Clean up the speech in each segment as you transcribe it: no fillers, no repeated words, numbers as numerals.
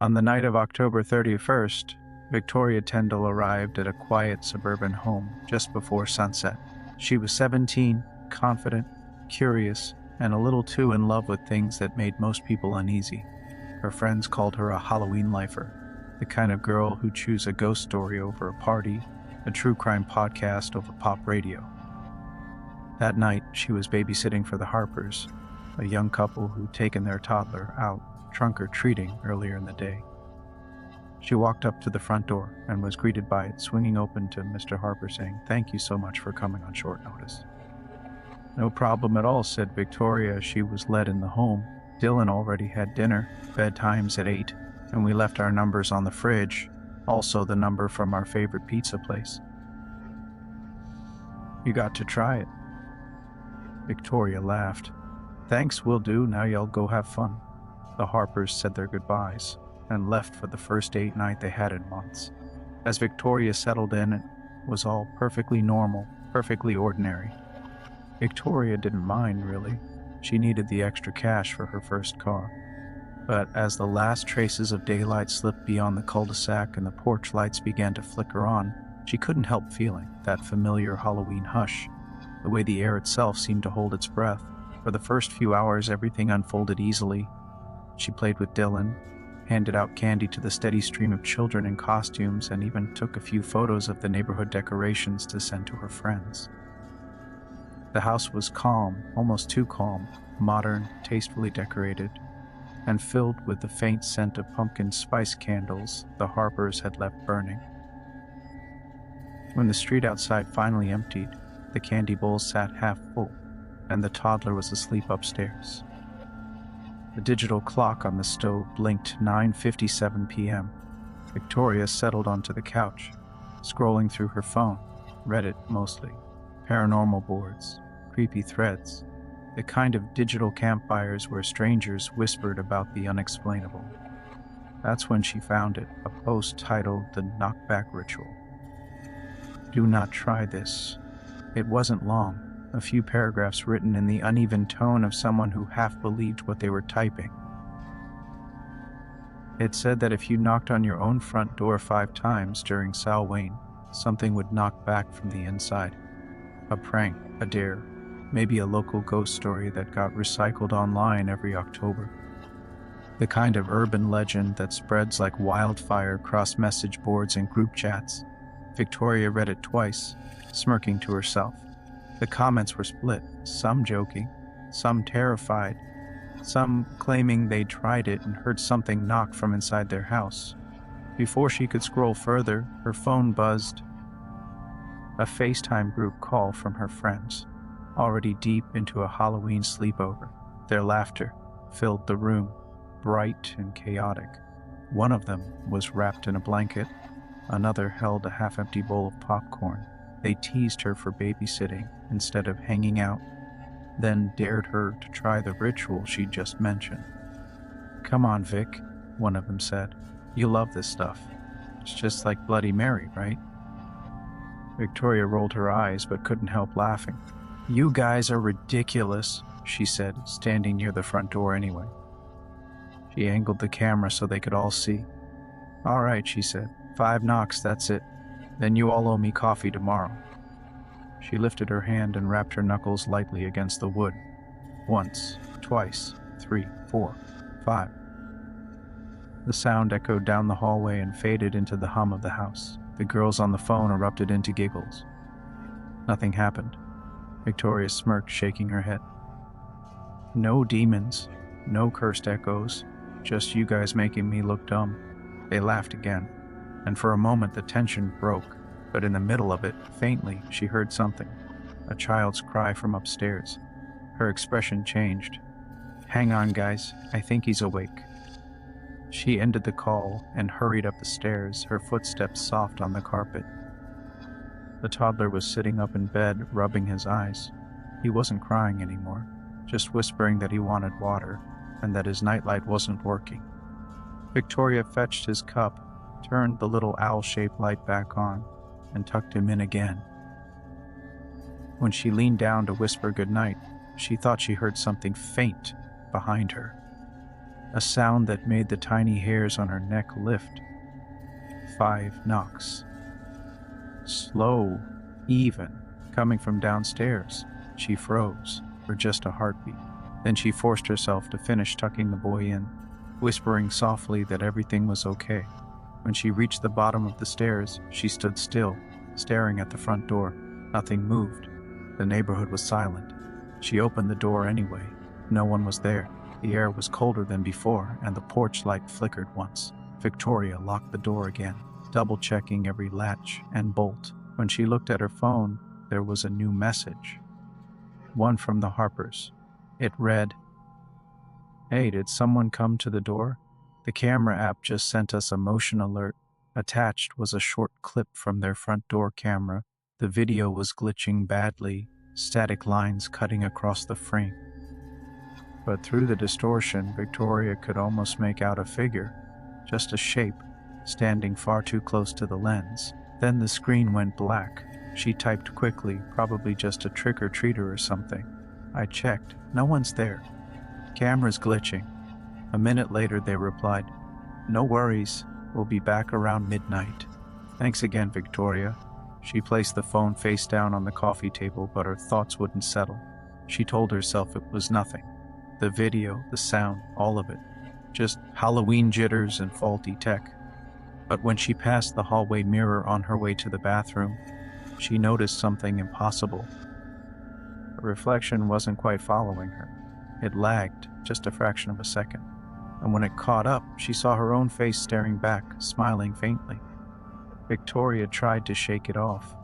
On the night of October 31st, Victoria Tendall arrived at a quiet suburban home just before sunset. She was 17, confident, curious, and a little too in love with things that made most people uneasy. Her friends called her a Halloween lifer, the kind of girl who'd choose a ghost story over a party, a true crime podcast over pop radio. That night, she was babysitting for the Harpers, a young couple who'd taken their toddler out trunk-or-treating earlier in the day. She walked up to the front door and was greeted by it swinging open to Mr. Harper saying, "Thank you so much for coming on short notice." "No problem at all," said Victoria as she was led in the home. "Dylan already had dinner, bedtime's at 8, and we left our numbers on the fridge, also the number from our favorite pizza place. You got to try it." Victoria laughed. "Thanks, will do. Now y'all go have fun." The Harpers said their goodbyes and left for the first date night they had in months. As Victoria settled in, it was all perfectly normal, perfectly ordinary. Victoria didn't mind, really. She needed the extra cash for her first car. But as the last traces of daylight slipped beyond the cul-de-sac and the porch lights began to flicker on, she couldn't help feeling that familiar Halloween hush, the way the air itself seemed to hold its breath. For the first few hours, everything unfolded easily. She played with Dylan, handed out candy to the steady stream of children in costumes, and even took a few photos of the neighborhood decorations to send to her friends. The house was calm, almost too calm, modern, tastefully decorated, and filled with the faint scent of pumpkin spice candles the Harpers had left burning. When the street outside finally emptied, the candy bowl sat half full, and the toddler was asleep upstairs. The digital clock on the stove blinked 9:57 p.m. Victoria settled onto the couch, scrolling through her phone, Reddit mostly, paranormal boards, creepy threads, the kind of digital campfires where strangers whispered about the unexplainable. That's when she found it, a post titled "The Knockback Ritual." "Do not try this." It wasn't long, a few paragraphs written in the uneven tone of someone who half believed what they were typing. It said that if you knocked on your own front door 5 times during Samhain, something would knock back from the inside. A prank, a dare, maybe a local ghost story that got recycled online every October. The kind of urban legend that spreads like wildfire across message boards and group chats. Victoria read it twice, smirking to herself. The comments were split, some joking, some terrified, some claiming they'd tried it and heard something knock from inside their house. Before she could scroll further, her phone buzzed. A FaceTime group call from her friends, already deep into a Halloween sleepover. Their laughter filled the room, bright and chaotic. One of them was wrapped in a blanket, another held a half-empty bowl of popcorn. They teased her for babysitting instead of hanging out, then dared her to try the ritual she'd just mentioned. "Come on, Vic," one of them said. "You love this stuff. It's just like Bloody Mary, right?" Victoria rolled her eyes but couldn't help laughing. "You guys are ridiculous," she said, standing near the front door anyway. She angled the camera so they could all see. "All right," she said. 5 knocks, that's it. Then you all owe me coffee tomorrow." She lifted her hand and rapped her knuckles lightly against the wood. Once, twice, 3, 4, 5. The sound echoed down the hallway and faded into the hum of the house. The girls on the phone erupted into giggles. Nothing happened. Victoria smirked, shaking her head. "No demons, no cursed echoes, just you guys making me look dumb." They laughed again, and for a moment the tension broke, but in the middle of it, faintly, she heard something, a child's cry from upstairs. Her expression changed. "Hang on, guys, I think he's awake." She ended the call and hurried up the stairs, her footsteps soft on the carpet. The toddler was sitting up in bed, rubbing his eyes. He wasn't crying anymore, just whispering that he wanted water and that his nightlight wasn't working. Victoria fetched his cup, turned the little owl-shaped light back on, and tucked him in again. When she leaned down to whisper goodnight, she thought she heard something faint behind her. a sound that made the tiny hairs on her neck lift. 5 knocks. Slow, even, coming from downstairs. She froze for just a heartbeat. Then she forced herself to finish tucking the boy in, whispering softly that everything was okay. When she reached the bottom of the stairs, she stood still, staring at the front door. Nothing moved. The neighborhood was silent. She opened the door anyway. No one was there. The air was colder than before, and the porch light flickered once. Victoria locked the door again, double-checking every latch and bolt. When she looked at her phone, there was a new message. One from the Harpers. It read, "Hey, did someone come to the door? The camera app just sent us a motion alert." Attached was a short clip from their front door camera. The video was glitching badly, static lines cutting across the frame. But through the distortion, Victoria could almost make out a figure, just a shape, standing far too close to the lens. Then the screen went black. She typed quickly, probably just a trick-or-treater or something. I checked. No one's there. Camera's glitching. A minute later they replied, "No worries, we'll be back around midnight." "Thanks again, Victoria." She placed the phone face down on the coffee table, but her thoughts wouldn't settle. She told herself it was nothing. The video, the sound, all of it. Just Halloween jitters and faulty tech. But when she passed the hallway mirror on her way to the bathroom, she noticed something impossible. Her reflection wasn't quite following her. It lagged just a fraction of a second. And when it caught up, she saw her own face staring back, smiling faintly. Victoria tried to shake it off.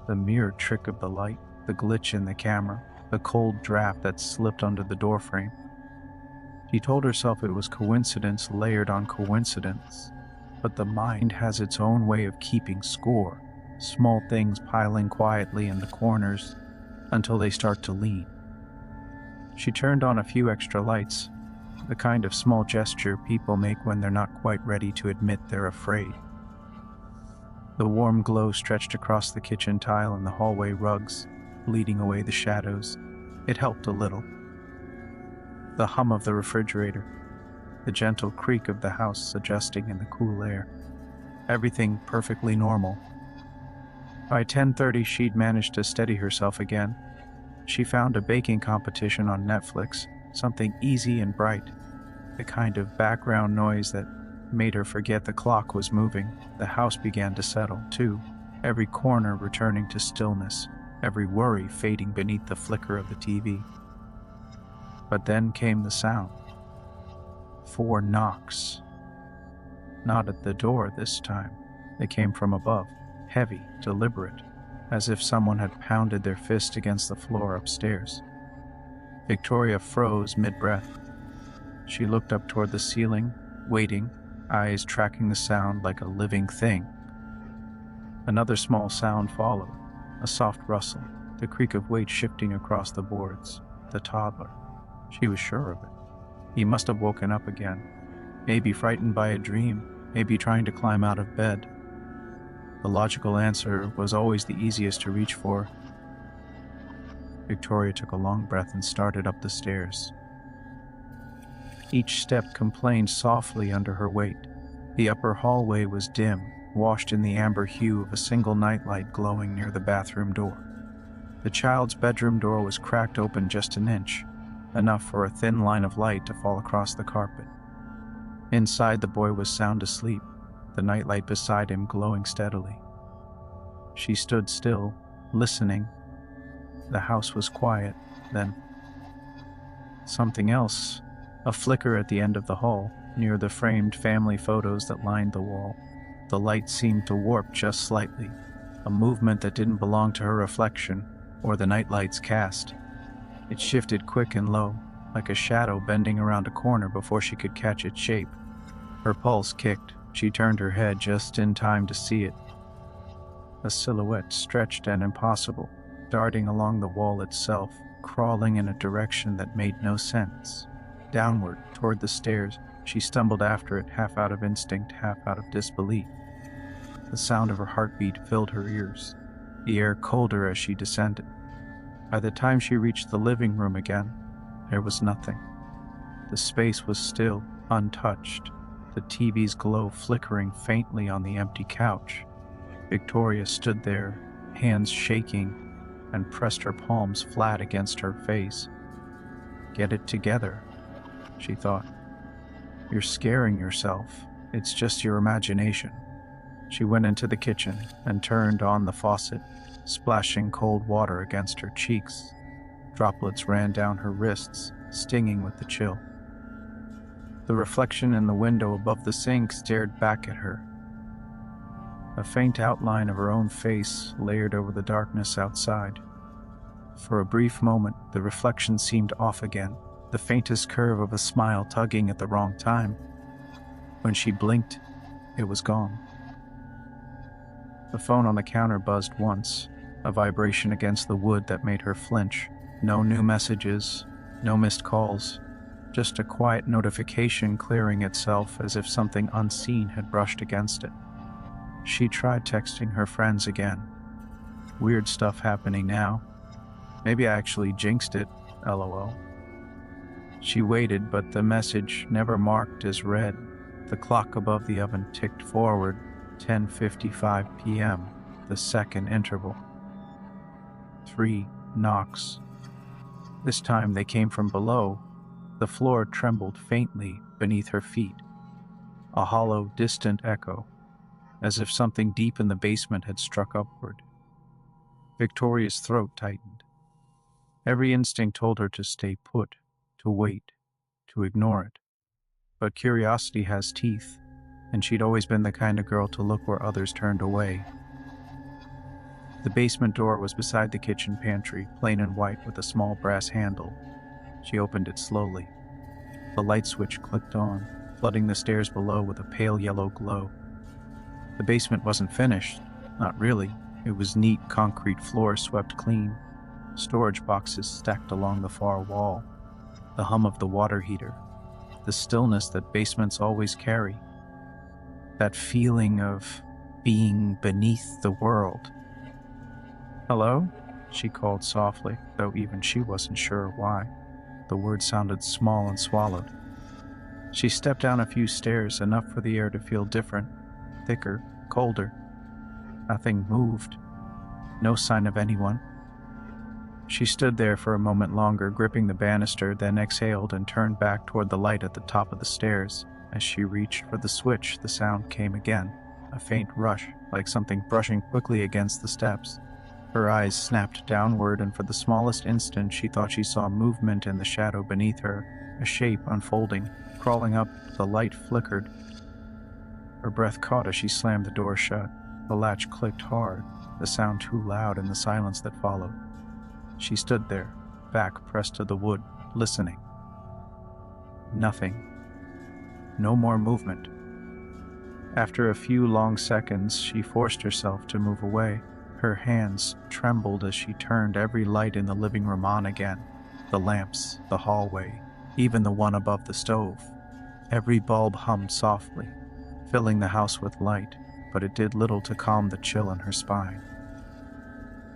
The mere trick of the light, the glitch in the camera, the cold draft that slipped under the doorframe. She told herself it was coincidence layered on coincidence. But the mind has its own way of keeping score, small things piling quietly in the corners until they start to lean. She turned on a few extra lights, the kind of small gesture people make when they're not quite ready to admit they're afraid. The warm glow stretched across the kitchen tile and the hallway rugs, bleeding away the shadows. It helped a little. The hum of the refrigerator, the gentle creak of the house adjusting in the cool air. Everything perfectly normal. By 10:30 she'd managed to steady herself again. She found a baking competition on Netflix, something easy and bright, the kind of background noise that made her forget the clock was moving. The house began to settle, too, every corner returning to stillness, every worry fading beneath the flicker of the TV. But then came the sound. 4 knocks. Not at the door this time. They came from above, heavy, deliberate, as if someone had pounded their fist against the floor upstairs. Victoria froze mid-breath. She looked up toward the ceiling, waiting, eyes tracking the sound like a living thing. Another small sound followed, a soft rustle, the creak of weight shifting across the boards. The toddler. She was sure of it. He must have woken up again, maybe frightened by a dream, maybe trying to climb out of bed. The logical answer was always the easiest to reach for. Victoria took a long breath and started up the stairs. Each step complained softly under her weight. The upper hallway was dim, washed in the amber hue of a single nightlight glowing near the bathroom door. The child's bedroom door was cracked open just an inch, enough for a thin line of light to fall across the carpet. Inside, the boy was sound asleep, the nightlight beside him glowing steadily. She stood still, listening. The house was quiet, then something else. A flicker at the end of the hall, near the framed family photos that lined the wall. The light seemed to warp just slightly, a movement that didn't belong to her reflection or the nightlight's cast. It shifted quick and low, like a shadow bending around a corner before she could catch its shape. Her pulse kicked. She turned her head just in time to see it. A silhouette stretched and impossible, darting along the wall itself, crawling in a direction that made no sense. Downward, toward the stairs, she stumbled after it, half out of instinct, half out of disbelief. The sound of her heartbeat filled her ears, the air colder as she descended. By the time she reached the living room again, there was nothing. The space was still, untouched, the TV's glow flickering faintly on the empty couch. Victoria stood there, hands shaking, and pressed her palms flat against her face. "Get it together," she thought. "You're scaring yourself. It's just your imagination." She went into the kitchen and turned on the faucet, splashing cold water against her cheeks. Droplets ran down her wrists, stinging with the chill. The reflection in the window above the sink stared back at her. A faint outline of her own face layered over the darkness outside. For a brief moment, the reflection seemed off again, the faintest curve of a smile tugging at the wrong time. When she blinked, it was gone. The phone on the counter buzzed once, a vibration against the wood that made her flinch. No new messages, no missed calls, just a quiet notification clearing itself as if something unseen had brushed against it. She tried texting her friends again. Weird stuff happening now. Maybe I actually jinxed it, lol. She waited, but the message never marked as read. The clock above the oven ticked forward, 10:55 p.m., the second interval. 3 knocks. This time they came from below. The floor trembled faintly beneath her feet. A hollow, distant echo, as if something deep in the basement had struck upward. Victoria's throat tightened. Every instinct told her to stay put, to wait, to ignore it. But curiosity has teeth, and she'd always been the kind of girl to look where others turned away. The basement door was beside the kitchen pantry, plain and white with a small brass handle. She opened it slowly. The light switch clicked on, flooding the stairs below with a pale yellow glow. The basement wasn't finished. Not really. It was neat concrete floor swept clean, storage boxes stacked along the far wall, the hum of the water heater, the stillness that basements always carry, that feeling of being beneath the world. "Hello?" she called softly, though even she wasn't sure why. The word sounded small and swallowed. She stepped down a few stairs, enough for the air to feel different, thicker, colder. Nothing moved. No sign of anyone. She stood there for a moment longer, gripping the banister, then exhaled and turned back toward the light at the top of the stairs. As she reached for the switch, the sound came again, a faint rush, like something brushing quickly against the steps. Her eyes snapped downward, and for the smallest instant she thought she saw movement in the shadow beneath her, a shape unfolding, crawling up. The light flickered. Her breath caught as she slammed the door shut. The latch clicked hard, the sound too loud in the silence that followed. She stood there, back pressed to the wood, listening. Nothing. No more movement. After a few long seconds, she forced herself to move away. Her hands trembled as she turned every light in the living room on again. The lamps, the hallway, even the one above the stove. Every bulb hummed softly, filling the house with light, but it did little to calm the chill in her spine.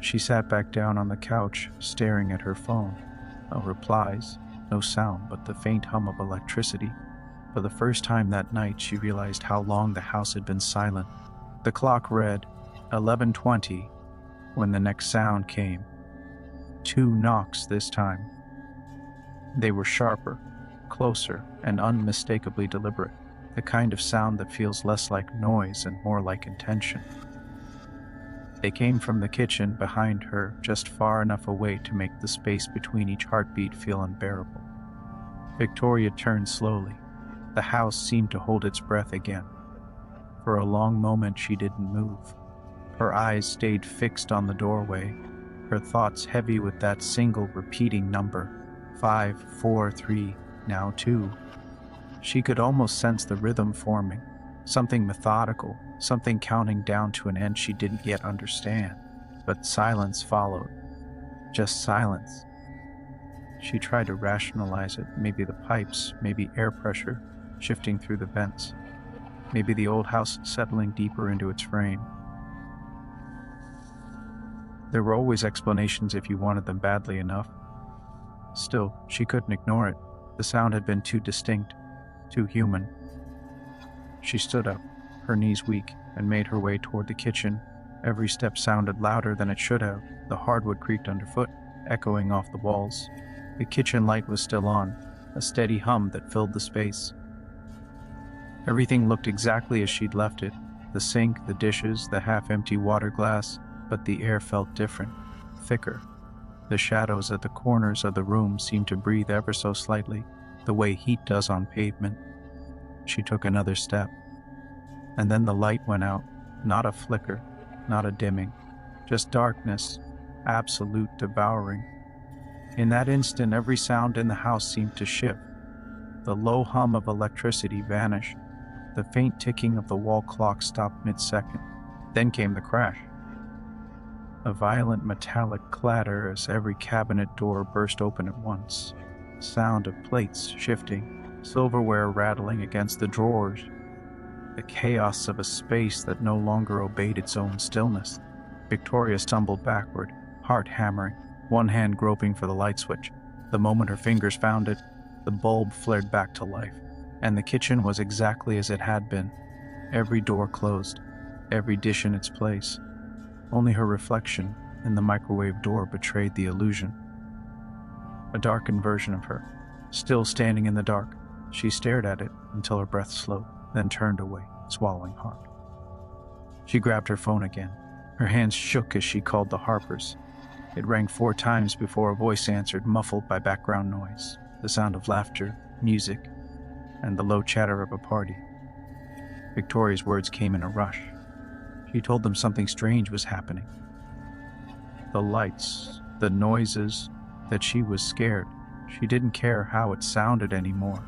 She sat back down on the couch, staring at her phone. No replies, no sound but the faint hum of electricity. For the first time that night, she realized how long the house had been silent. The clock read 11:20 when the next sound came. 2 knocks this time. They were sharper, closer, and unmistakably deliberate, the kind of sound that feels less like noise and more like intention. They came from the kitchen behind her, just far enough away to make the space between each heartbeat feel unbearable. Victoria turned slowly. The house seemed to hold its breath again. For a long moment she didn't move. Her eyes stayed fixed on the doorway, her thoughts heavy with that single repeating number, 5, 4, 3, now 2. She could almost sense the rhythm forming, something methodical, something counting down to an end she didn't yet understand. But silence followed. Just silence. She tried to rationalize it. Maybe the pipes, maybe air pressure shifting through the vents. Maybe the old house settling deeper into its frame. There were always explanations if you wanted them badly enough. Still, she couldn't ignore it. The sound had been too distinct, too human. She stood up, her knees weak, and made her way toward the kitchen. Every step sounded louder than it should have. The hardwood creaked underfoot, echoing off the walls. The kitchen light was still on, a steady hum that filled the space. Everything looked exactly as she'd left it. The sink, the dishes, the half-empty water glass, but the air felt different, thicker. The shadows at the corners of the room seemed to breathe ever so slightly, the way heat does on pavement. She took another step, and then the light went out. Not a flicker, not a dimming, just darkness, absolute devouring. In that instant, every sound in the house seemed to shift. The low hum of electricity vanished. The faint ticking of the wall clock stopped mid-second. Then came the crash. A violent metallic clatter as every cabinet door burst open at once. Sound of plates shifting, silverware rattling against the drawers. The chaos of a space that no longer obeyed its own stillness. Victoria stumbled backward, heart hammering, one hand groping for the light switch. The moment her fingers found it, the bulb flared back to life, and the kitchen was exactly as it had been. Every door closed, every dish in its place. Only her reflection in the microwave door betrayed the illusion. A darkened version of her, still standing in the dark. She stared at it until her breath slowed, then turned away, swallowing hard. She grabbed her phone again. Her hands shook as she called the Harpers. It rang 4 times before a voice answered, muffled by background noise, the sound of laughter, music, and the low chatter of a party. Victoria's words came in a rush. She told them something strange was happening. The lights, the noises, that she was scared. She didn't care how it sounded anymore.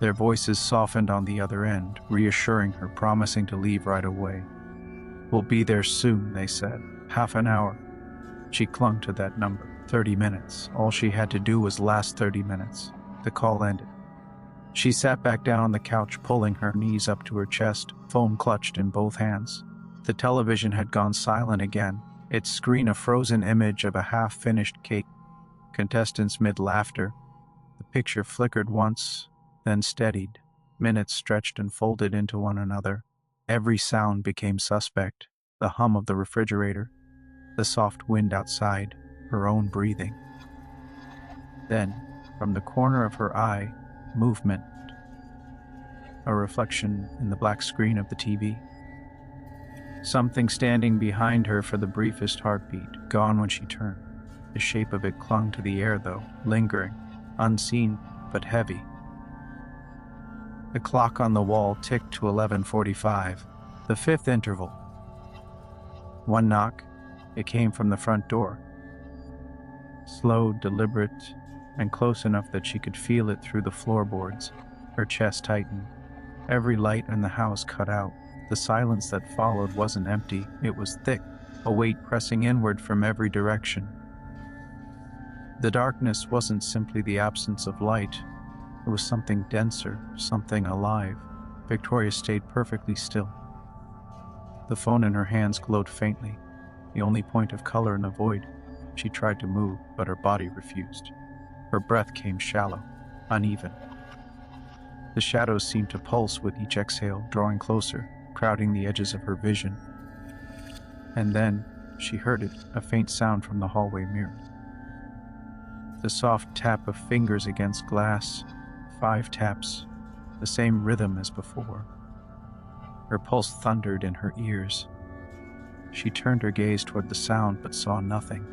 Their voices softened on the other end, reassuring her, promising to leave right away. "We'll be there soon," they said. "Half an hour." She clung to that number. 30 minutes. All she had to do was last 30 minutes. The call ended. She sat back down on the couch, pulling her knees up to her chest, phone clutched in both hands. The television had gone silent again, its screen a frozen image of a half-finished cake. Contestants mid-laughter. The picture flickered once, then steadied. Minutes stretched and folded into one another. Every sound became suspect. The hum of the refrigerator, the soft wind outside, her own breathing. Then, from the corner of her eye, movement. A reflection in the black screen of the TV. Something standing behind her for the briefest heartbeat, gone when she turned. The shape of it clung to the air, though, lingering, unseen but heavy. The clock on the wall ticked to 11:45, the 5th interval. One knock. It came from the front door. Slow, deliberate, and close enough that she could feel it through the floorboards. Her chest tightened. Every light in the house cut out. The silence that followed wasn't empty, it was thick, a weight pressing inward from every direction. The darkness wasn't simply the absence of light. It was something denser, something alive. Victoria stayed perfectly still. The phone in her hands glowed faintly, the only point of color in the void. She tried to move, but her body refused. Her breath came shallow, uneven. The shadows seemed to pulse with each exhale, drawing closer, crowding the edges of her vision. And then, she heard it, a faint sound from the hallway mirror. The soft tap of fingers against glass, 5 taps, the same rhythm as before. Her pulse thundered in her ears. She turned her gaze toward the sound but saw nothing,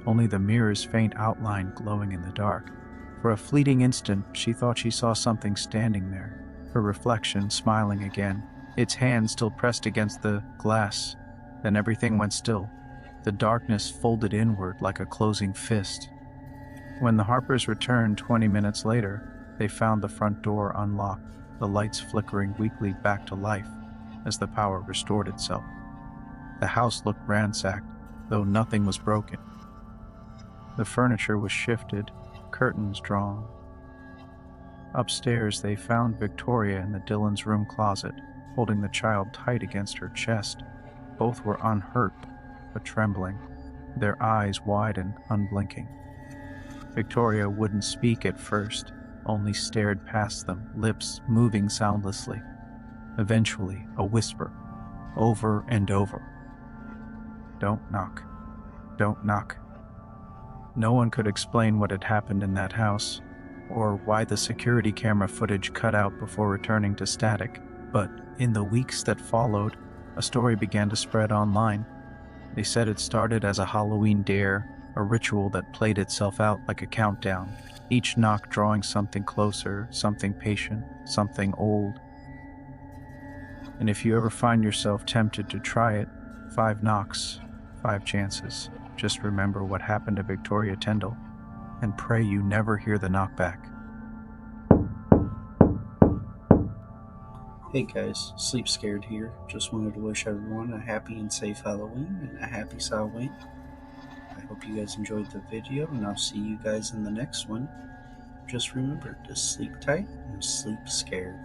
only the mirror's faint outline glowing in the dark. For a fleeting instant, she thought she saw something standing there, her reflection smiling again, its hand still pressed against the glass. Then everything went still. The darkness folded inward like a closing fist. When the Harpers returned 20 minutes later, they found the front door unlocked, the lights flickering weakly back to life as the power restored itself. The house looked ransacked, though nothing was broken. The furniture was shifted, curtains drawn. Upstairs, they found Victoria in the Dillon's room closet, holding the child tight against her chest. Both were unhurt, but trembling, their eyes wide and unblinking. Victoria wouldn't speak at first, only stared past them, lips moving soundlessly. Eventually, a whisper, over and over. "Don't knock. Don't knock." No one could explain what had happened in that house, or why the security camera footage cut out before returning to static, but in the weeks that followed, a story began to spread online. They said it started as a Halloween dare, a ritual that played itself out like a countdown, each knock drawing something closer, something patient, something old. And if you ever find yourself tempted to try it, 5 knocks, 5 chances. Just remember what happened to Victoria Tendall, and pray you never hear the knockback. Hey guys, Sleep Scared here. Just wanted to wish everyone a happy and safe Halloween and a happy Samhain. I hope you guys enjoyed the video, and I'll see you guys in the next one. Just remember to sleep tight and sleep scared.